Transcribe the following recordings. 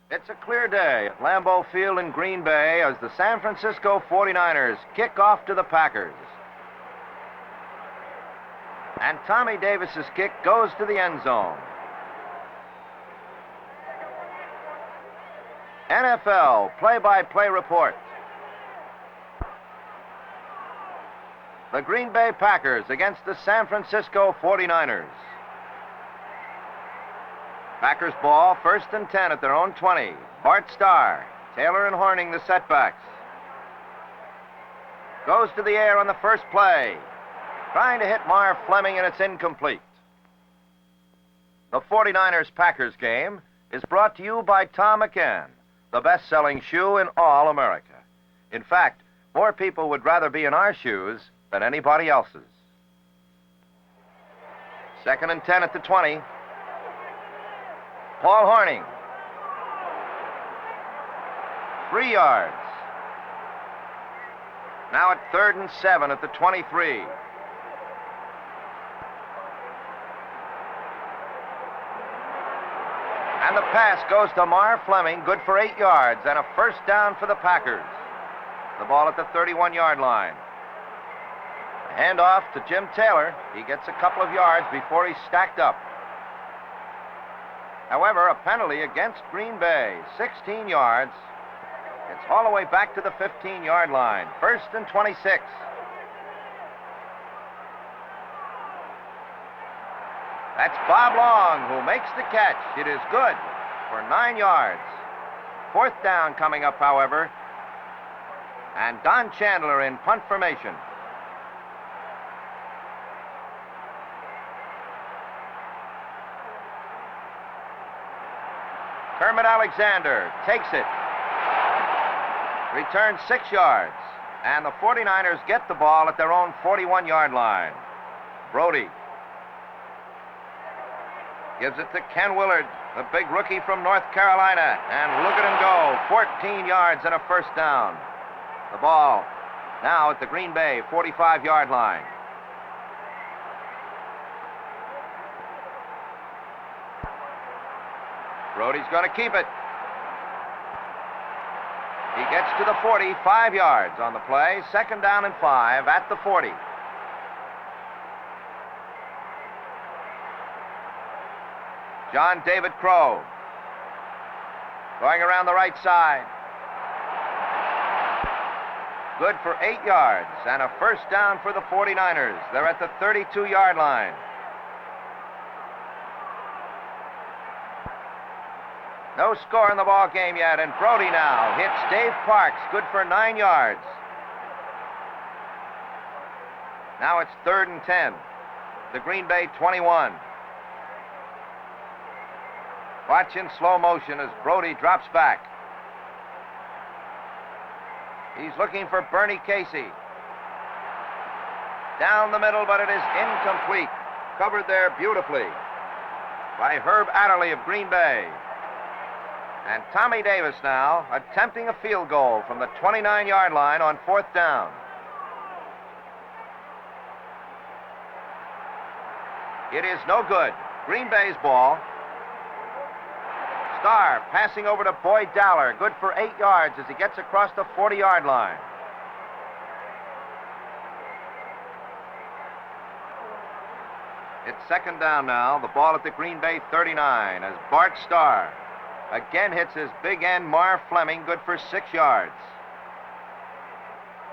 It's a clear day at Lambeau Field in Green Bay as the San Francisco 49ers kick off to the Packers. And Tommy Davis's kick goes to the end zone. NFL play-by-play report. The Green Bay Packers against the San Francisco 49ers. Packers ball, 1st and 10 at their own 20. Bart Starr, Taylor and Horning the setbacks. Goes to the air on the first play. Trying to hit Marv Fleming, and it's incomplete. The 49ers-Packers game is brought to you by Tom McCann, the best-selling shoe in all America. In fact, more people would rather be in our shoes than anybody else's. 2nd and 10 at the 20. Paul Horning. 3 yards. Now at 3rd and 7 at the 23. And the pass goes to Marv Fleming, good for 8 yards, and a first down for the Packers. The ball at the 31-yard line. A handoff to Jim Taylor. He gets a couple of yards before he's stacked up. However, a penalty against Green Bay, 16 yards. It's all the way back to the 15-yard line, 1st and 26. That's Bob Long who makes the catch. It is good for 9 yards. 4th down coming up, however. And Don Chandler in punt formation. Kermit Alexander takes it. Returns 6 yards. And the 49ers get the ball at their own 41-yard line. Brody gives it to Ken Willard, the big rookie from North Carolina. And look at him go. 14 yards and a first down. The ball now at the Green Bay 45-yard line. Brody's going to keep it. He gets to the 40, 5 yards on the play. 2nd down and 5 at the 40. John David Crow going around the right side. Good for 8 yards and a first down for the 49ers. They're at the 32-yard line. No score in the ball game yet, and Brody now hits Dave Parks, good for 9 yards. Now it's 3rd and 10. The Green Bay 21. Watch in slow motion as Brody drops back. He's looking for Bernie Casey. Down the middle, but it is incomplete. Covered there beautifully by Herb Adderley of Green Bay. And Tommy Davis now attempting a field goal from the 29-yard line on 4th down. It is no good. Green Bay's ball. Starr passing over to Boyd Dowler. Good for 8 yards as he gets across the 40-yard line. It's 2nd down now. The ball at the Green Bay 39 as Bart Starr again hits his big end Marv Fleming, good for 6 yards.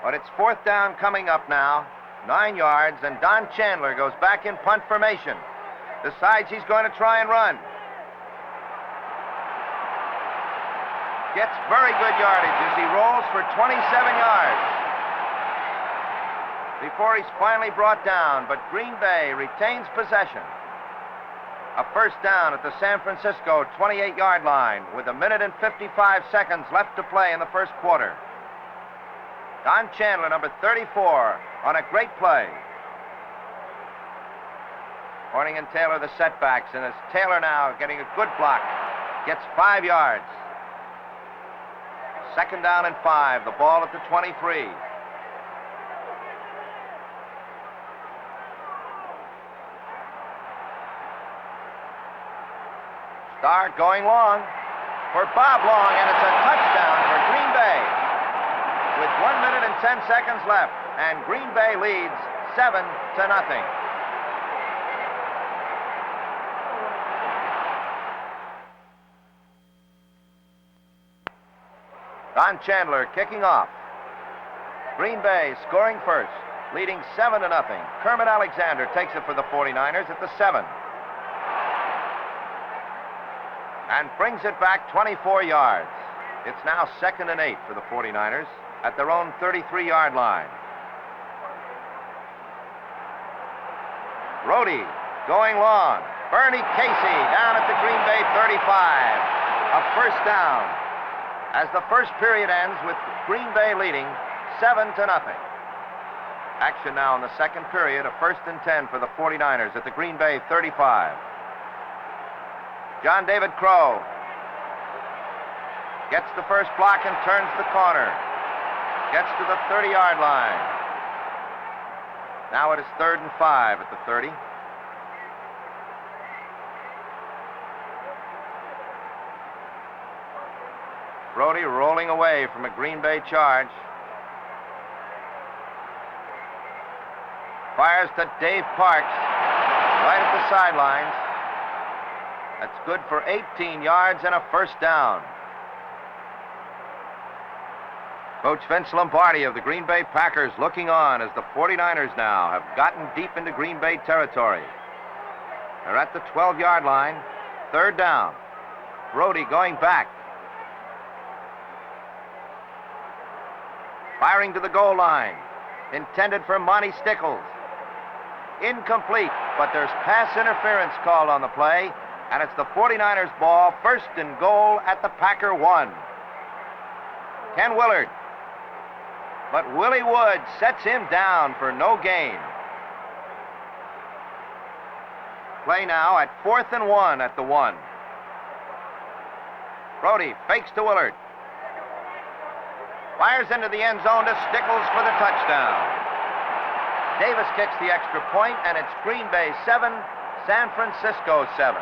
But it's 4th down coming up now, 9 yards, and Don Chandler goes back in punt formation. Decides he's going to try and run. Gets very good yardage as he rolls for 27 yards before he's finally brought down, but Green Bay retains possession. A first down at the San Francisco 28-yard line with 1 minute and 55 seconds left to play in the first quarter. Don Chandler, number 34, on a great play. Horning and Taylor the setbacks, and it's Taylor now getting a good block. Gets 5 yards. 2nd down and 5, the ball at the 23. Starr going long. for Bob Long, and it's a touchdown for Green Bay. With 1 minute and 10 seconds left, and Green Bay leads 7-0. Don Chandler kicking off. Green Bay scoring first, leading 7-0. Kermit Alexander takes it for the 49ers at the 7. And brings it back 24 yards. It's now 2nd and 8 for the 49ers at their own 33-yard line. Brody going long. Bernie Casey down at the Green Bay 35. A first down. As the first period ends with Green Bay leading 7-0. Action now in the second period, a 1st and 10 for the 49ers at the Green Bay 35. John David Crow gets the first block and turns the corner. Gets to the 30-yard line. Now it is 3rd and 5 at the 30. Brody rolling away from a Green Bay charge. Fires to Dave Parks right at the sidelines. That's good for 18 yards and a first down. Coach Vince Lombardi of the Green Bay Packers looking on as the 49ers now have gotten deep into Green Bay territory. They're at the 12-yard line, 3rd down. Brody going back. Firing to the goal line. Intended for Monty Stickles. Incomplete, but there's pass interference called on the play, and it's the 49ers ball, 1st and goal at the Packer 1. Ken Willard. But Willie Wood sets him down for no gain. Play now at 4th and 1 at the 1. Brody fakes to Willard. Fires into the end zone to Stickles for the touchdown. Davis kicks the extra point, and it's Green Bay 7, San Francisco 7.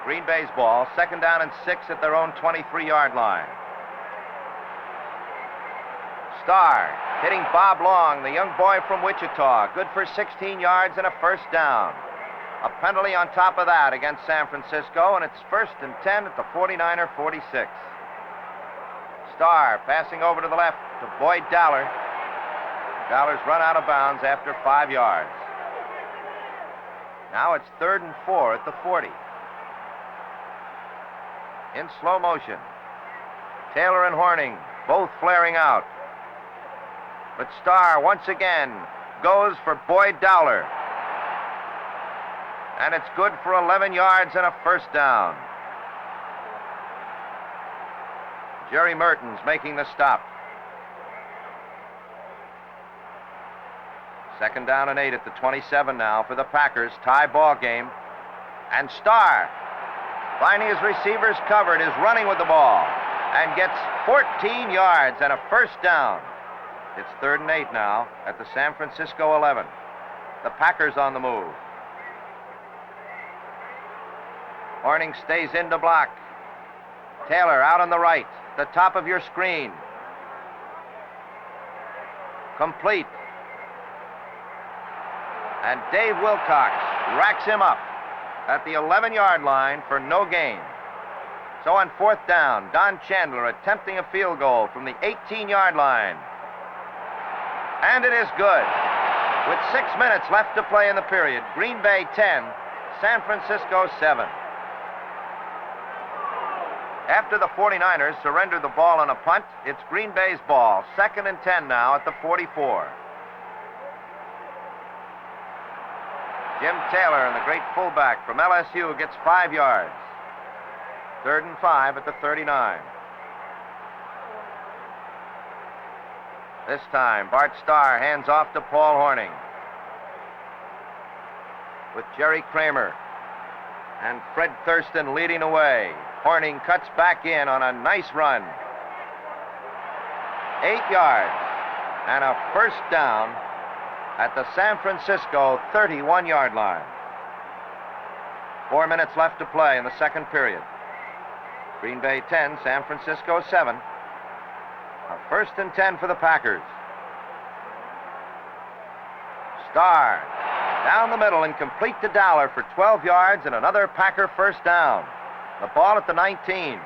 Green Bay's ball, 2nd down and 6 at their own 23-yard line. Starr hitting Bob Long, the young boy from Wichita. Good for 16 yards and a first down. A penalty on top of that against San Francisco, and it's 1st and 10 at the 49er 46. Starr passing over to the left to Boyd Dowler. Dowler's run out of bounds after 5 yards. Now it's 3rd and 4 at the 40. In slow motion. Taylor and Horning both flaring out. But Starr once again goes for Boyd Dowler. And it's good for 11 yards and a first down. Jerry Mertens making the stop. 2nd down and 8 at the 27 now for the Packers. Tie ball game. And Starr, finding his receivers covered, is running with the ball and gets 14 yards and a first down. It's 3rd and 8 now at the San Francisco 11. The Packers on the move. Horning stays in to block. Taylor out on the right, the top of your screen. Complete. And Dave Wilcox racks him up at the 11-yard line for no gain. So on 4th down, Don Chandler attempting a field goal from the 18-yard line. And it is good. With 6 minutes left to play in the period, Green Bay 10, San Francisco 7. After the 49ers surrender the ball on a punt, it's Green Bay's ball, 2nd and 10 now at the 44. Jim Taylor, and the great fullback from LSU, gets 5 yards. 3rd and 5 at the 39. This time, Bart Starr hands off to Paul Horning. With Jerry Kramer and Fred Thurston leading away. Horning cuts back in on a nice run. 8 yards and a first down at the San Francisco 31-yard line. 4 minutes left to play in the second period. Green Bay 10, San Francisco 7. A 1st and 10 for the Packers. Starr down the middle and complete to Dowler for 12 yards and another Packer first down. The ball at the 19.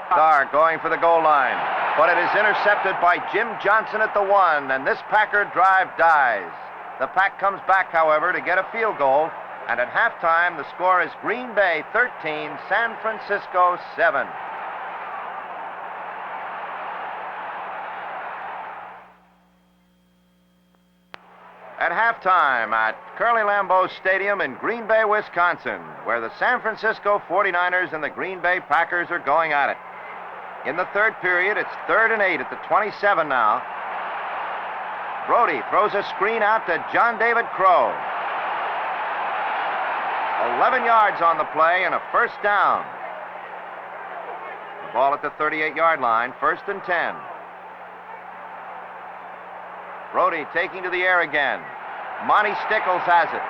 Starr going for the goal line, but it is intercepted by Jim Johnson at the 1, and this Packer drive dies. The Pack comes back, however, to get a field goal, and at halftime, the score is Green Bay 13, San Francisco 7. At halftime at Curly Lambeau Stadium in Green Bay, Wisconsin, where the San Francisco 49ers and the Green Bay Packers are going at it. In the third period, it's 3rd and 8 at the 27 now. Brody throws a screen out to John David Crow. 11 yards on the play and a first down. The ball at the 38-yard line, 1st and 10. Brody taking to the air again. Monty Stickles has it.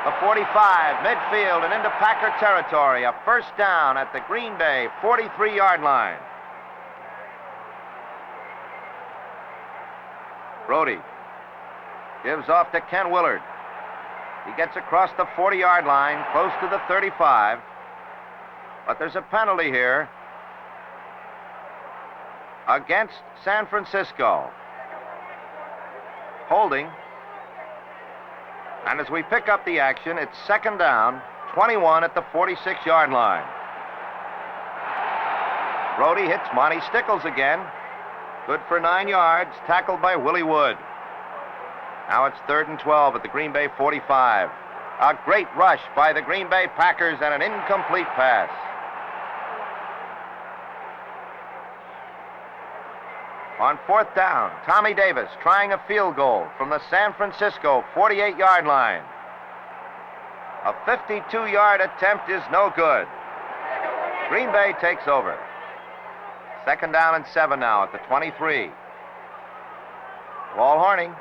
The 45, midfield and into Packer territory. A first down at the Green Bay 43-yard line. Brody gives off to Ken Willard. He gets across the 40-yard line, close to the 35. But there's a penalty here against San Francisco. Holding. And as we pick up the action, it's 2nd down, 21 at the 46-yard line. Brody hits Monty Stickles again. Good for 9 yards, tackled by Willie Wood. Now it's 3rd and 12 at the Green Bay 45. A great rush by the Green Bay Packers and an incomplete pass. On 4th down, Tommy Davis trying a field goal from the San Francisco 48-yard line. A 52-yard attempt is no good. Green Bay takes over. 2nd down and 7 now at the 23. Ball Horning.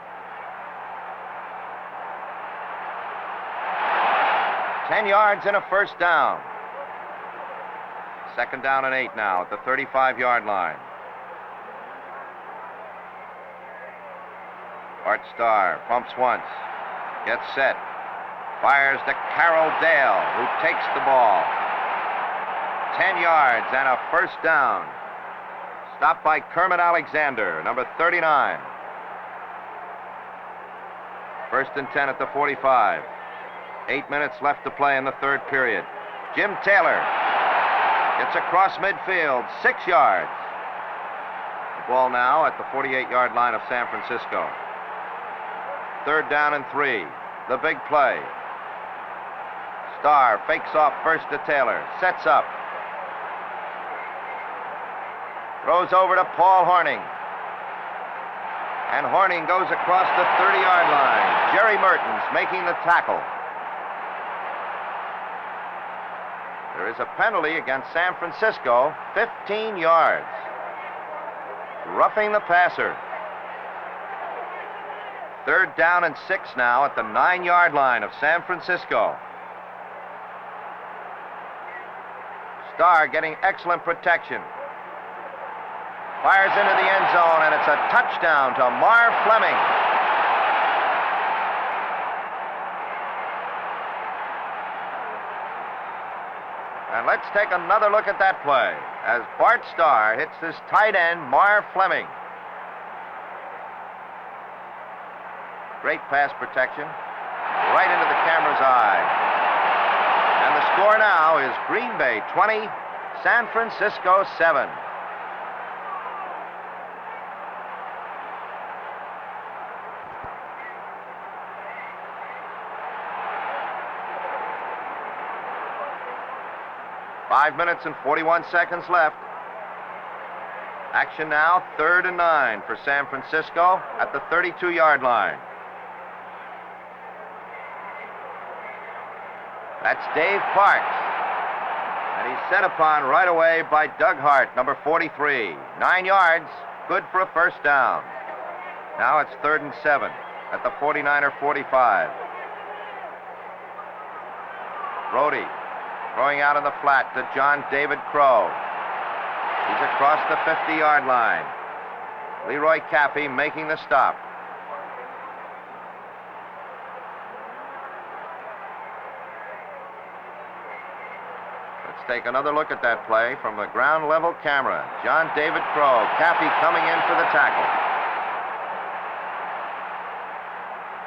10 yards and a first down. 2nd down and 8 now at the 35-yard line. Art Starr pumps once, gets set, fires to Carroll Dale, who takes the ball. 10 yards and a first down. Stopped by Kermit Alexander, number 39. 1st and 10 at the 45. 8 minutes left to play in the third period. Jim Taylor gets across midfield, 6 yards. The ball now at the 48-yard line of San Francisco. 3rd down and 3. The big play. Starr fakes off first to Taylor. Sets up. Throws over to Paul Horning. And Horning goes across the 30-yard line. Jerry Mertens making the tackle. There is a penalty against San Francisco, 15 yards. Roughing the passer. 3rd down and 6 now at the 9-yard line of San Francisco. Starr getting excellent protection. Fires into the end zone, and it's a touchdown to Marv Fleming. And let's take another look at that play as Bart Starr hits this tight end, Marv Fleming. Great pass protection, right into the camera's eye. And the score now is Green Bay 20, San Francisco 7. Five minutes and 41 seconds left. Action now, 3rd and 9 for San Francisco at the 32-yard line. That's Dave Parks. And he's set upon right away by Doug Hart, number 43. 9 yards, good for a first down. Now it's 3rd and 7 at the 49er 45. Brody throwing out in the flat to John David Crow. He's across the 50-yard line. Leroy Caffey making the stop. Let's take another look at that play from the ground level camera. John David Crow, Caffey coming in for the tackle.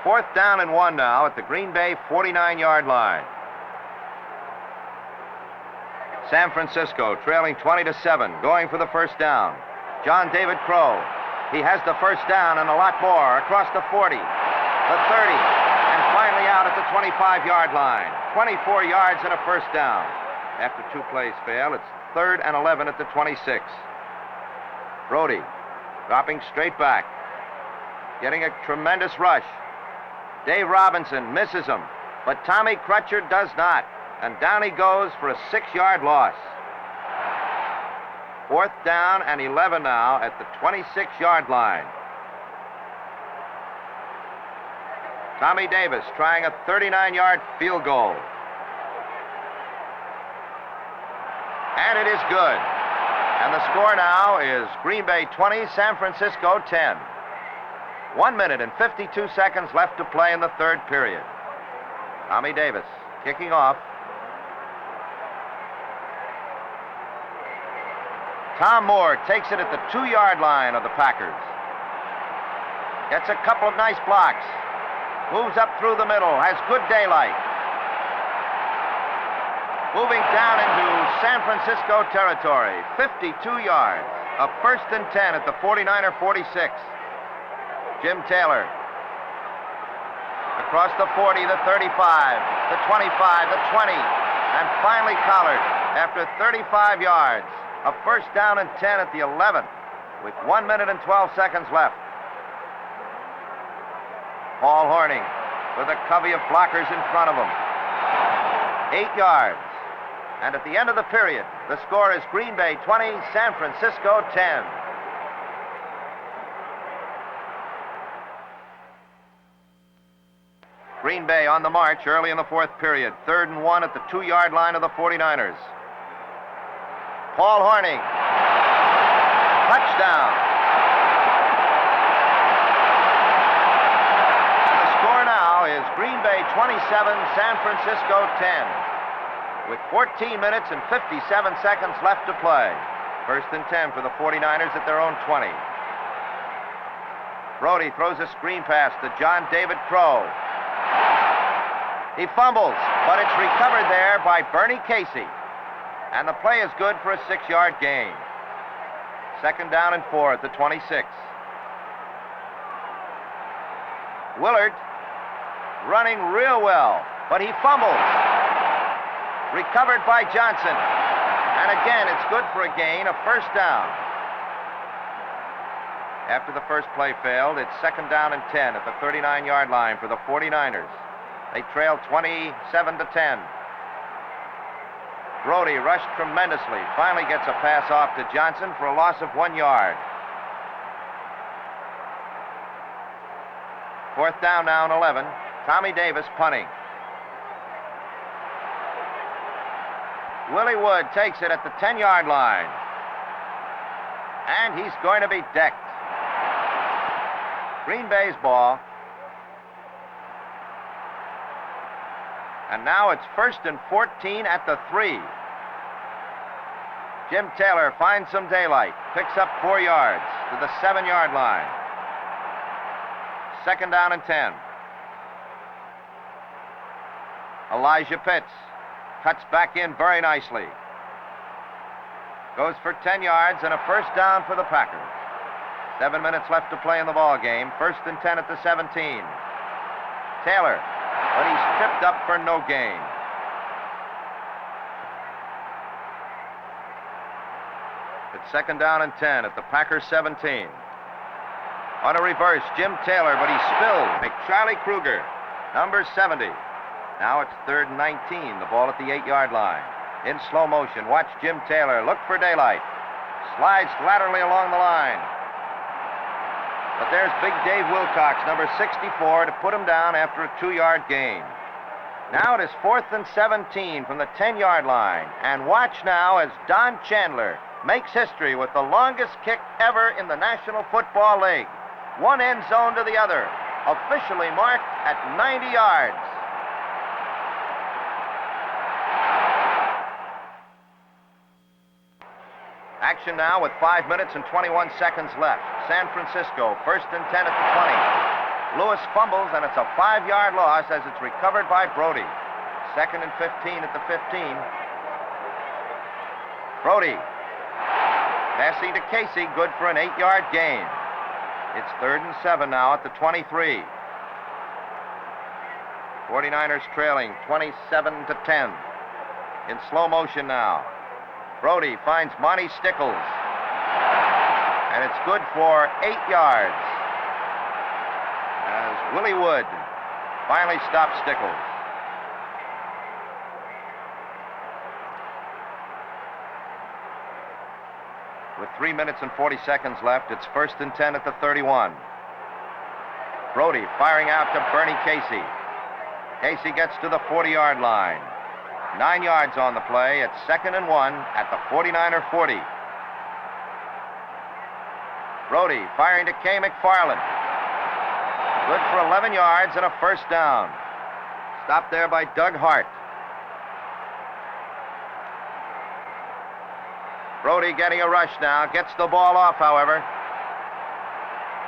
4th down and 1 now at the Green Bay 49-yard line. San Francisco trailing 20-7, going for the first down. John David Crow. He has the first down and a lot more across the 40, the 30, and finally out at the 25-yard line. 24 yards and a first down. After 2 plays fail, it's 3rd and 11 at the 26. Brody dropping straight back, getting a tremendous rush. Dave Robinson misses him, but Tommy Crutcher does not, and down he goes for a 6-yard loss. 4th down and 11 now at the 26-yard line. Tommy Davis trying a 39-yard field goal. And it is good. And the score now is Green Bay 20, San Francisco 10. 1 minute and 52 seconds left to play in the 3rd period. Tommy Davis kicking off. Tom Moore takes it at the 2-yard line of the Packers. Gets a couple of nice blocks. Moves up through the middle, has good daylight. Moving down into San Francisco territory, 52 yards. A 1st and 10 at the 49er 46. Jim Taylor. Across the 40, the 35, the 25, the 20, and finally collared after 35 yards. A 1st down and 10 at the 11, with 1 minute and 12 seconds left. Paul Hornung with a covey of blockers in front of him. 8 yards. And at the end of the period, the score is Green Bay 20, San Francisco 10. Green Bay on the march early in the 4th period. 3rd and 1 at the 2-yard line of the 49ers. Paul Hornung. Touchdown. And the score now is Green Bay 27, San Francisco 10. With 14 minutes and 57 seconds left to play. 1st and 10 for the 49ers at their own 20. Brody throws a screen pass to John David Crow. He fumbles, but it's recovered there by Bernie Casey. And the play is good for a 6-yard gain. 2nd down and 4 at the 26. Willard running real well, but he fumbles. Recovered by Johnson. And again, it's good for a gain, a 1st down. After the first play failed, it's 2nd down and 10 at the 39-yard line for the 49ers. They trail 27-10. Brody rushed tremendously, finally gets a pass off to Johnson for a loss of 1 yard. 4th down now and 11. Tommy Davis punting. Willie Wood takes it at the 10-yard line. And he's going to be decked. Green Bay's ball. And now it's 1st and 14 at the 3. Jim Taylor finds some daylight, picks up 4 yards to the 7-yard line. 2nd down and 10. Elijah Pitts cuts back in very nicely. Goes for 10 yards and a 1st down for the Packers. 7 minutes left to play in the ball game. 1st and 10 at the 17. Taylor. But he's tripped up for no gain. It's 2nd down and 10 at the Packers 17. On a reverse, Jim Taylor, but he spilled. Charlie Kruger, number 70. Now it's 3rd and 19, the ball at the 8-yard line. In slow motion, watch Jim Taylor look for daylight. Slides laterally along the line. But there's Big Dave Wilcox, number 64, to put him down after a 2-yard gain. Now it is 4th and 17 from the 10-yard line. And watch now as Don Chandler makes history with the longest kick ever in the National Football League. One end zone to the other, officially marked at 90 yards. Action now with 5 minutes and 21 seconds left. San Francisco, 1st and 10 at the 20. Lewis fumbles, and it's a 5-yard loss as it's recovered by Brody. 2nd and 15 at the 15. Brody passing to Casey, good for an 8-yard gain. It's 3rd and 7 now at the 23. 49ers trailing 27-10. In slow motion now. Brody finds Monty Stickles. And it's good for 8 yards. As Willie Wood finally stops Stickles. With 3 minutes and 40 seconds left, it's 1st and 10 at the 31. Brody firing out to Bernie Casey. Casey gets to the 40-yard line. 9 yards on the play. It's 2nd and 1 at the 49er 40. Brody firing to Kay McFarland. Good for 11 yards and a 1st down. Stopped there by Doug Hart. Brody getting a rush now. Gets the ball off, however.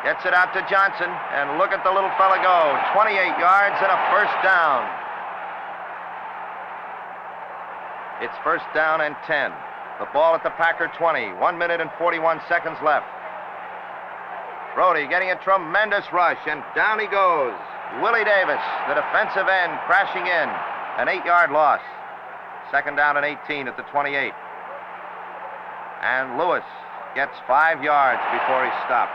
Gets it out to Johnson. And look at the little fella go. 28 yards and a 1st down. It's 1st down and 10. The ball at the Packer 20. 1 minute and 41 seconds left. Brody getting a tremendous rush, and down he goes. Willie Davis, the defensive end, crashing in. An 8-yard loss. 2nd down and 18 at the 28. And Lewis gets 5 yards before he's stopped.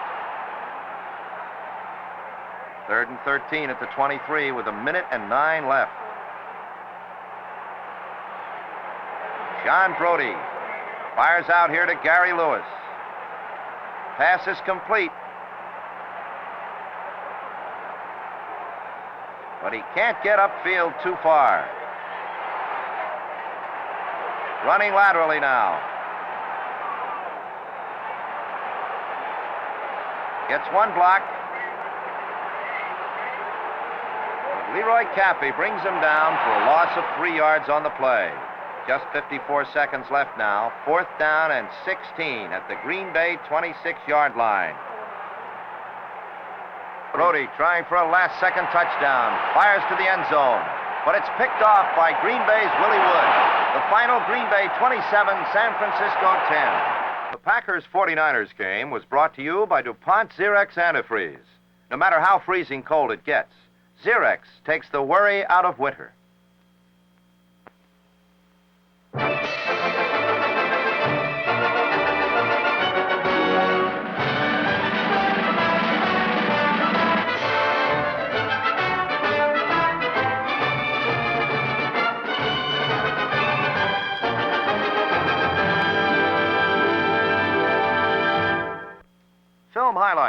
3rd and 13 at the 23 with 1 minute and 9 left. John Brody fires out here to Gary Lewis. Pass is complete. But he can't get upfield too far. Running laterally now. Gets one block. But Leroy Caffey brings him down for a loss of 3 yards on the play. Just 54 seconds left now. 4th down and 16 at the Green Bay 26-yard line. Brody trying for a last-second touchdown. Fires to the end zone. But it's picked off by Green Bay's Willie Wood. The final, Green Bay 27, San Francisco 10. The Packers 49ers game was brought to you by DuPont Xerox Antifreeze. No matter how freezing cold it gets, Xerox takes the worry out of winter. Film highlights.